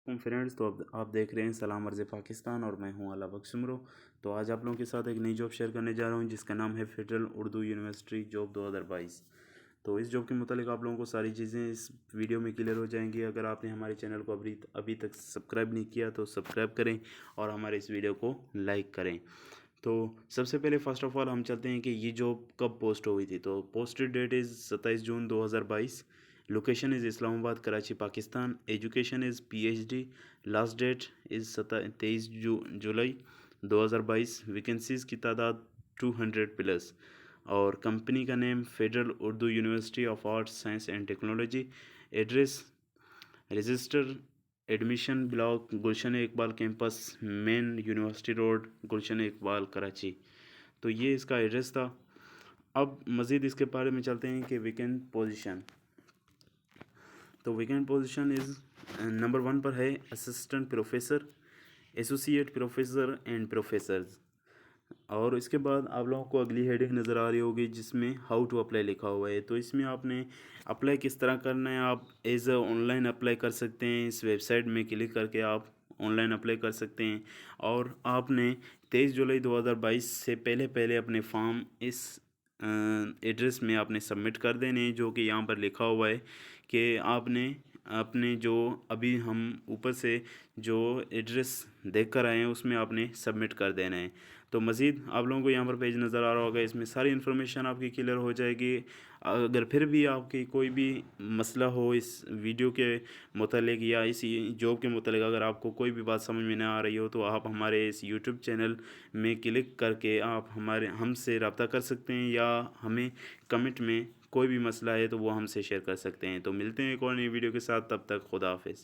Friends, तो अब आप देख रहे हैं सलाम अर्ज़ पाकिस्तान और मैं हूं आला बख्श उमरो। तो आज आप लोगों के साथ एक नई जॉब शेयर करने जा रहा हूं जिसका नाम है फेडरल उर्दू यूनिवर्सिटी जॉब 2022। तो इस जॉब के मुतालिक आप लोगों को सारी चीज़ें इस वीडियो में क्लियर हो जाएंगी। अगर आपने हमारे चैनल को अभी तक सब्सक्राइब नहीं किया तो सब्सक्राइब करें और हमारे इस वीडियो को लाइक करें। तो सबसे पहले फ़र्स्ट ऑफ़ ऑल हम चलते हैं कि ये जॉब कब पोस्ट हुई थी। तो posted date is 27 June 2022। Location is Islamabad, Karachi, Pakistan. Education is PhD. Last date is 23 July 2022। Vacancies की तादाद 200 प्लस। और कंपनी का name federal Urdu university of arts science and technology. Address register admission block Gulshan Iqbal campus, main university road, Gulshan Iqbal, Karachi. तो ये इसका address था। अब मज़ीद इसके बारे में चलते हैं कि वैकेंट पोजीशन। तो वैकेंट पोजीशन इज़ नंबर 1 पर है assistant professor, associate professor and professors. और इसके बाद आप लोगों को अगली हेडिंग नज़र आ रही होगी जिसमें हाउ टू अप्लाई लिखा हुआ है। तो इसमें आपने अप्लाई किस तरह करना है, आप एज ऑनलाइन अप्लाई कर सकते हैं। इस वेबसाइट में क्लिक करके आप ऑनलाइन अप्लाई कर सकते हैं। और आपने 23 जुलाई 2022 से पहले पहले अपने फॉर्म इस एड्रेस में आपने सबमिट कर देने हैं, जो कि यहाँ पर लिखा हुआ है कि आपने अपने जो अभी हम ऊपर से जो एड्रेस देख कर आए हैं उसमें आपने सबमिट कर देना है। तो मज़ीद आप लोगों को यहाँ पर पेज नज़र आ रहा होगा, इसमें सारी इन्फॉर्मेशन आपकी क्लियर हो जाएगी। अगर फिर भी आपकी कोई भी मसला हो इस वीडियो के मुतालिक या इस जॉब के मुतालिक, अगर आपको कोई भी बात समझ में ना आ रही हो तो आप हमारे इस यूट्यूब चैनल में क्लिक करके आप हमसे रब्ता कर सकते हैं, या हमें कमेंट में कोई भी मसला है तो वो हमसे शेयर कर सकते हैं। तो मिलते हैं एक और नई वीडियो के साथ, तब तक खुदा हाफिज़।